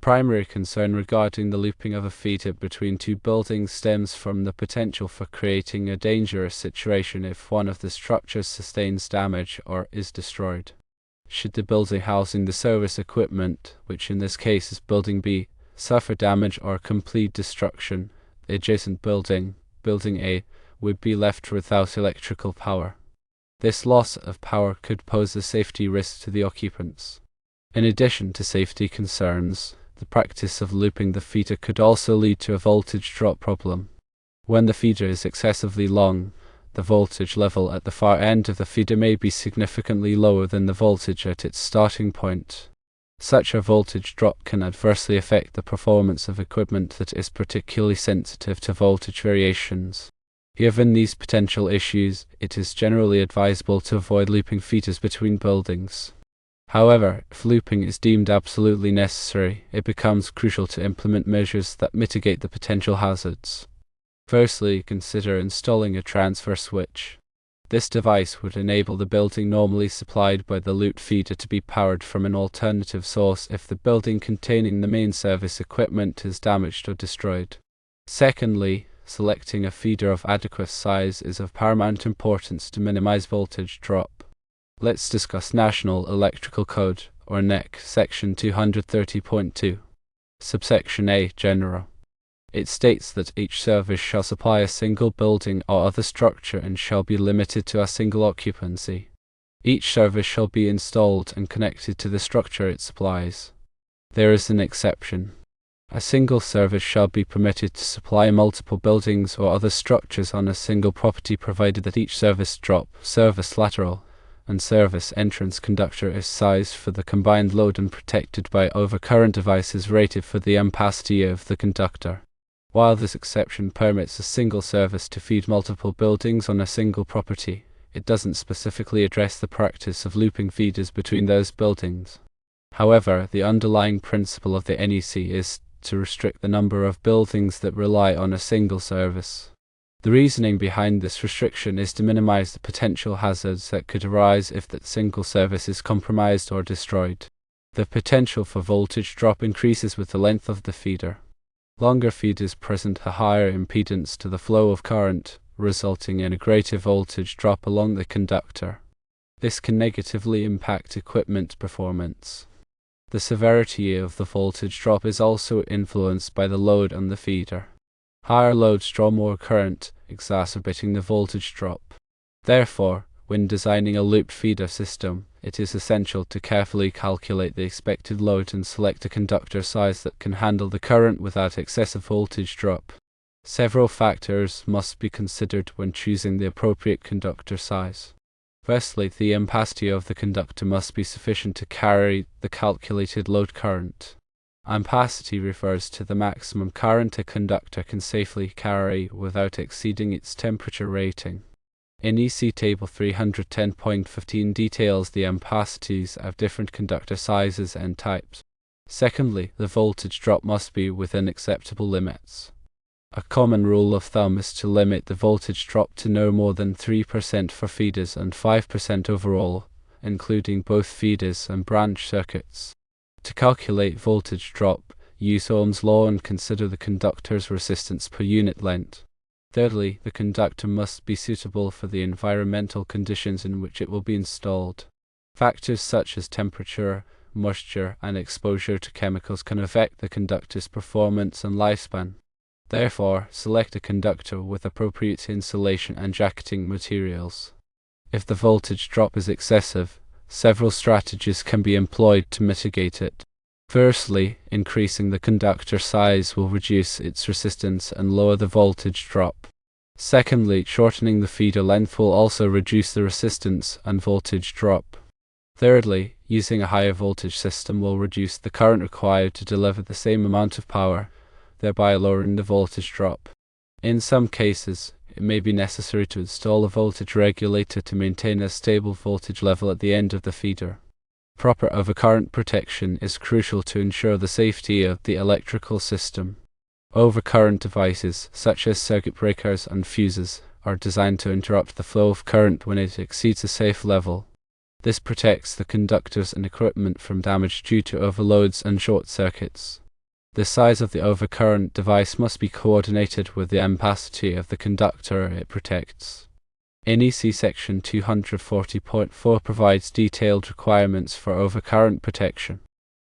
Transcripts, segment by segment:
primary concern regarding the looping of a feeder between two buildings stems from the potential for creating a dangerous situation if one of the structures sustains damage or is destroyed. Should the building housing the service equipment, which in this case is Building B, suffer damage or complete destruction, the adjacent building, Building A, would be left without electrical power. This loss of power could pose a safety risk to the occupants. In addition to safety concerns, the practice of looping the feeder could also lead to a voltage drop problem. When the feeder is excessively long, the voltage level at the far end of the feeder may be significantly lower than the voltage at its starting point. Such a voltage drop can adversely affect the performance of equipment that is particularly sensitive to voltage variations. Given these potential issues, it is generally advisable to avoid looping feeders between buildings. However, if looping is deemed absolutely necessary, it becomes crucial to implement measures that mitigate the potential hazards. Firstly, consider installing a transfer switch. This device would enable the building normally supplied by the looped feeder to be powered from an alternative source if the building containing the main service equipment is damaged or destroyed. Secondly, selecting a feeder of adequate size is of paramount importance to minimize voltage drop. Let's discuss National Electrical Code, or NEC, Section 230.2. Subsection A, General. It states that each service shall supply a single building or other structure and shall be limited to a single occupancy. Each service shall be installed and connected to the structure it supplies. There is an exception. A single service shall be permitted to supply multiple buildings or other structures on a single property provided that each service drop, service lateral, and service entrance conductor is sized for the combined load and protected by overcurrent devices rated for the ampacity of the conductor. While this exception permits a single service to feed multiple buildings on a single property, it doesn't specifically address the practice of looping feeders between those buildings. However, the underlying principle of the NEC is to restrict the number of buildings that rely on a single service. The reasoning behind this restriction is to minimize the potential hazards that could arise if that single service is compromised or destroyed. The potential for voltage drop increases with the length of the feeder. Longer feeders present a higher impedance to the flow of current, resulting in a greater voltage drop along the conductor. This can negatively impact equipment performance. The severity of the voltage drop is also influenced by the load on the feeder. Higher loads draw more current, exacerbating the voltage drop. Therefore, when designing a looped feeder system, it is essential to carefully calculate the expected load and select a conductor size that can handle the current without excessive voltage drop. Several factors must be considered when choosing the appropriate conductor size. Firstly, the ampacity of the conductor must be sufficient to carry the calculated load current. Ampacity refers to the maximum current a conductor can safely carry without exceeding its temperature rating. NEC Table 310.15 details the ampacities of different conductor sizes and types. Secondly, the voltage drop must be within acceptable limits. A common rule of thumb is to limit the voltage drop to no more than 3% for feeders and 5% overall, including both feeders and branch circuits. To calculate voltage drop, use Ohm's law and consider the conductor's resistance per unit length. Thirdly, the conductor must be suitable for the environmental conditions in which it will be installed. Factors such as temperature, moisture, and exposure to chemicals can affect the conductor's performance and lifespan. Therefore, select a conductor with appropriate insulation and jacketing materials. If the voltage drop is excessive, several strategies can be employed to mitigate it. Firstly, increasing the conductor size will reduce its resistance and lower the voltage drop. Secondly, shortening the feeder length will also reduce the resistance and voltage drop. Thirdly, using a higher voltage system will reduce the current required to deliver the same amount of power, thereby lowering the voltage drop. In some cases, it may be necessary to install a voltage regulator to maintain a stable voltage level at the end of the feeder. Proper overcurrent protection is crucial to ensure the safety of the electrical system. Overcurrent devices, such as circuit breakers and fuses, are designed to interrupt the flow of current when it exceeds a safe level. This protects the conductors and equipment from damage due to overloads and short circuits. The size of the overcurrent device must be coordinated with the ampacity of the conductor it protects. NEC Section 240.4 provides detailed requirements for overcurrent protection.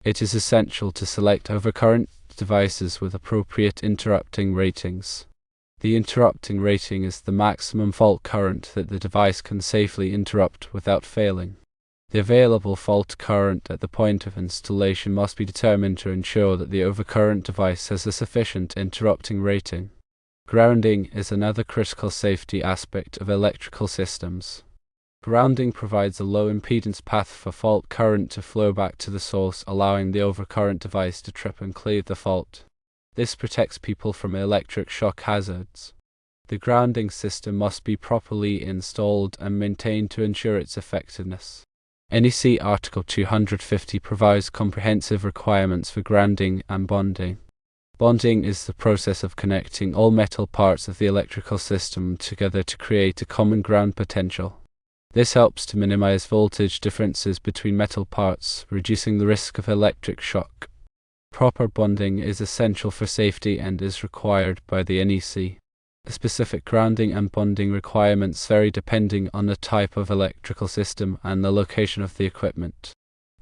It is essential to select overcurrent devices with appropriate interrupting ratings. The interrupting rating is the maximum fault current that the device can safely interrupt without failing. The available fault current at the point of installation must be determined to ensure that the overcurrent device has a sufficient interrupting rating. Grounding is another critical safety aspect of electrical systems. Grounding provides a low impedance path for fault current to flow back to the source, allowing the overcurrent device to trip and clear the fault. This protects people from electric shock hazards. The grounding system must be properly installed and maintained to ensure its effectiveness. NEC Article 250 provides comprehensive requirements for grounding and bonding. Bonding is the process of connecting all metal parts of the electrical system together to create a common ground potential. This helps to minimize voltage differences between metal parts, reducing the risk of electric shock. Proper bonding is essential for safety and is required by the NEC. Specific grounding and bonding requirements vary depending on the type of electrical system and the location of the equipment.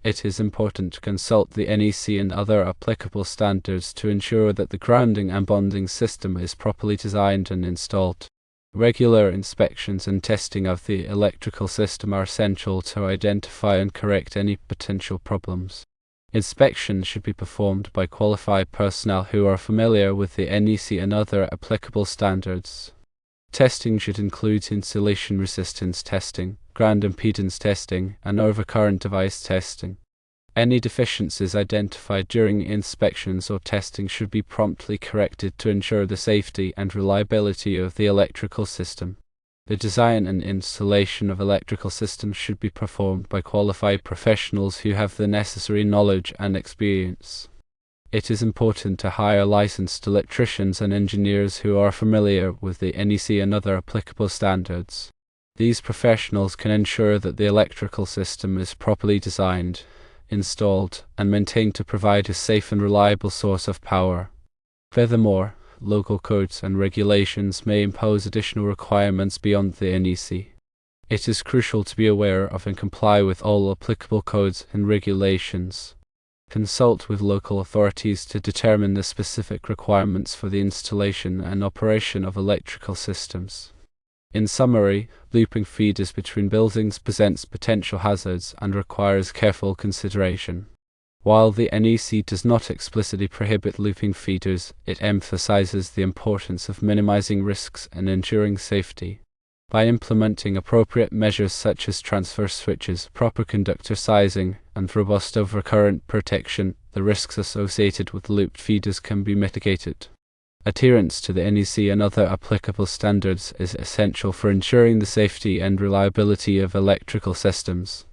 It is important to consult the NEC and other applicable standards to ensure that the grounding and bonding system is properly designed and installed. Regular inspections and testing of the electrical system are essential to identify and correct any potential problems. Inspections should be performed by qualified personnel who are familiar with the NEC and other applicable standards. Testing should include insulation resistance testing, ground impedance testing, and overcurrent device testing. Any deficiencies identified during inspections or testing should be promptly corrected to ensure the safety and reliability of the electrical system. The design and installation of electrical systems should be performed by qualified professionals who have the necessary knowledge and experience. It is important to hire licensed electricians and engineers who are familiar with the NEC and other applicable standards. These professionals can ensure that the electrical system is properly designed, installed, and maintained to provide a safe and reliable source of power. Furthermore, local codes and regulations may impose additional requirements beyond the NEC. It is crucial to be aware of and comply with all applicable codes and regulations. Consult with local authorities to determine the specific requirements for the installation and operation of electrical systems. In summary, looping feeders between buildings presents potential hazards and requires careful consideration. While the NEC does not explicitly prohibit looping feeders, it emphasizes the importance of minimizing risks and ensuring safety. By implementing appropriate measures such as transfer switches, proper conductor sizing, and robust overcurrent protection, the risks associated with looped feeders can be mitigated. Adherence to the NEC and other applicable standards is essential for ensuring the safety and reliability of electrical systems.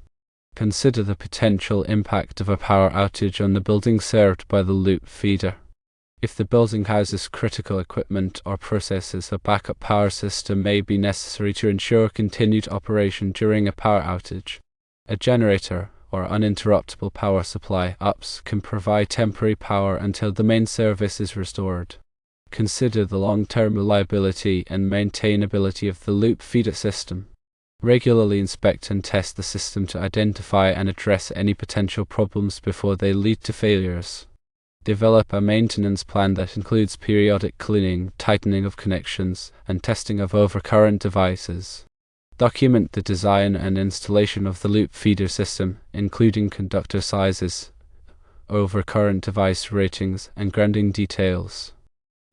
Consider the potential impact of a power outage on the building served by the loop feeder. If the building houses critical equipment or processes, a backup power system may be necessary to ensure continued operation during a power outage. A generator, or uninterruptible power supply (UPS), can provide temporary power until the main service is restored. Consider the long-term reliability and maintainability of the loop feeder system. Regularly inspect and test the system to identify and address any potential problems before they lead to failures. Develop a maintenance plan that includes periodic cleaning, tightening of connections, and testing of overcurrent devices. Document the design and installation of the loop feeder system, including conductor sizes, overcurrent device ratings, and grounding details.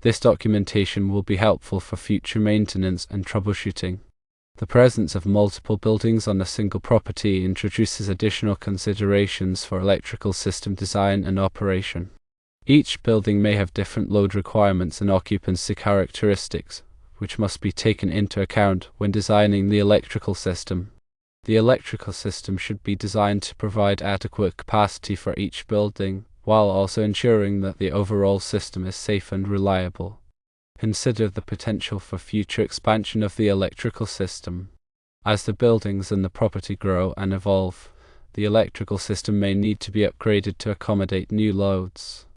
This documentation will be helpful for future maintenance and troubleshooting. The presence of multiple buildings on a single property introduces additional considerations for electrical system design and operation. Each building may have different load requirements and occupancy characteristics, which must be taken into account when designing the electrical system. The electrical system should be designed to provide adequate capacity for each building, while also ensuring that the overall system is safe and reliable. Consider the potential for future expansion of the electrical system. As the buildings and the property grow and evolve, the electrical system may need to be upgraded to accommodate new loads.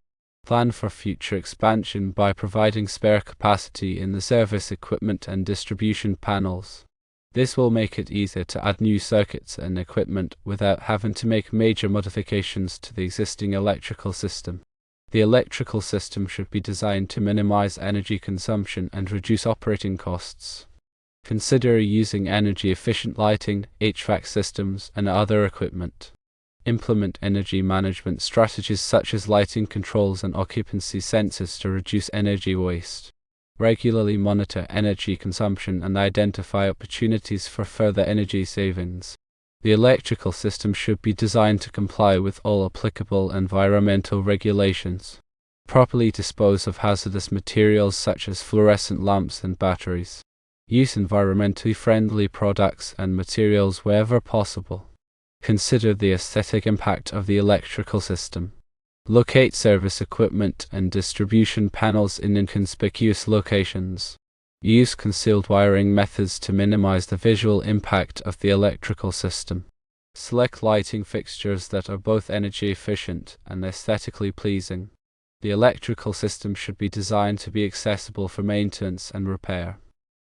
Plan for future expansion by providing spare capacity in the service equipment and distribution panels. This will make it easier to add new circuits and equipment without having to make major modifications to the existing electrical system. The electrical system should be designed to minimize energy consumption and reduce operating costs. Consider using energy-efficient lighting, HVAC systems, and other equipment. Implement energy management strategies such as lighting controls and occupancy sensors to reduce energy waste. Regularly monitor energy consumption and identify opportunities for further energy savings. The electrical system should be designed to comply with all applicable environmental regulations. Properly dispose of hazardous materials such as fluorescent lamps and batteries. Use environmentally friendly products and materials wherever possible. Consider the aesthetic impact of the electrical system. Locate service equipment and distribution panels in inconspicuous locations. Use concealed wiring methods to minimize the visual impact of the electrical system. Select lighting fixtures that are both energy efficient and aesthetically pleasing. The electrical system should be designed to be accessible for maintenance and repair.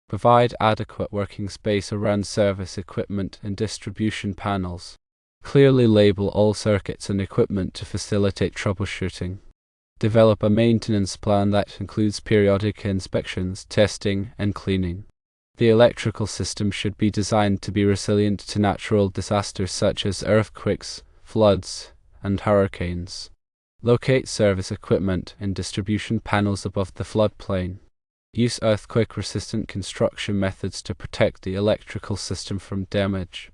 Provide adequate working space around service equipment and distribution panels. Clearly label all circuits and equipment to facilitate troubleshooting. Develop a maintenance plan that includes periodic inspections, testing, and cleaning. The electrical system should be designed to be resilient to natural disasters such as earthquakes, floods, and hurricanes. Locate service equipment and distribution panels above the floodplain. Use earthquake-resistant construction methods to protect the electrical system from damage.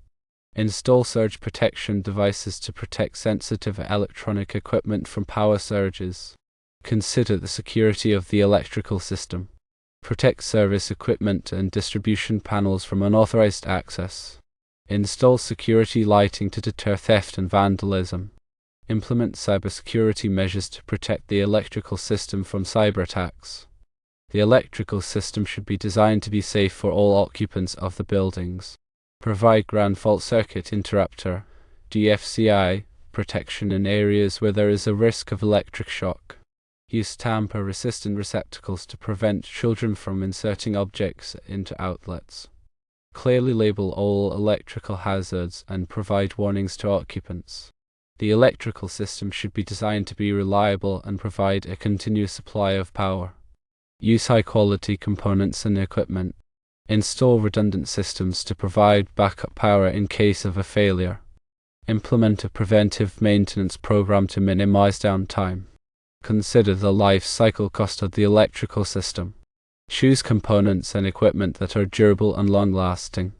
Install surge protection devices to protect sensitive electronic equipment from power surges. Consider the security of the electrical system. Protect service equipment and distribution panels from unauthorized access. Install security lighting to deter theft and vandalism. Implement cybersecurity measures to protect the electrical system from cyber attacks. The electrical system should be designed to be safe for all occupants of the buildings. Provide ground fault circuit interrupter (GFCI) protection in areas where there is a risk of electric shock. Use tamper-resistant receptacles to prevent children from inserting objects into outlets. Clearly label all electrical hazards and provide warnings to occupants. The electrical system should be designed to be reliable and provide a continuous supply of power. Use high-quality components and equipment. Install redundant systems to provide backup power in case of a failure. Implement a preventive maintenance program to minimize downtime. Consider the life cycle cost of the electrical system. Choose components and equipment that are durable and long-lasting.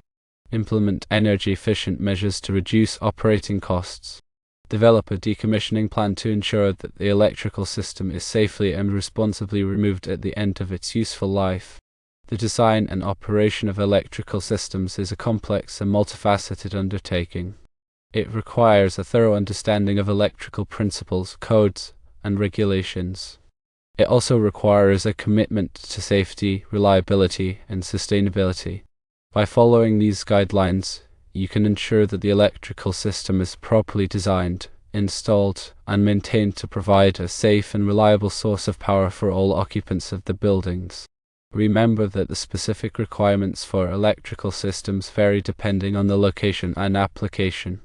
Implement energy-efficient measures to reduce operating costs. Develop a decommissioning plan to ensure that the electrical system is safely and responsibly removed at the end of its useful life. The design and operation of electrical systems is a complex and multifaceted undertaking. It requires a thorough understanding of electrical principles, codes, and regulations. It also requires a commitment to safety, reliability, and sustainability. By following these guidelines, you can ensure that the electrical system is properly designed, installed, and maintained to provide a safe and reliable source of power for all occupants of the buildings. Remember that the specific requirements for electrical systems vary depending on the location and application.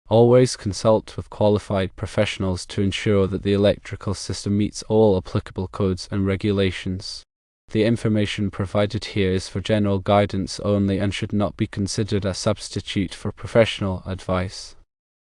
Always consult with qualified professionals to ensure that the electrical system meets all applicable codes and regulations. The information provided here is for general guidance only and should not be considered a substitute for professional advice.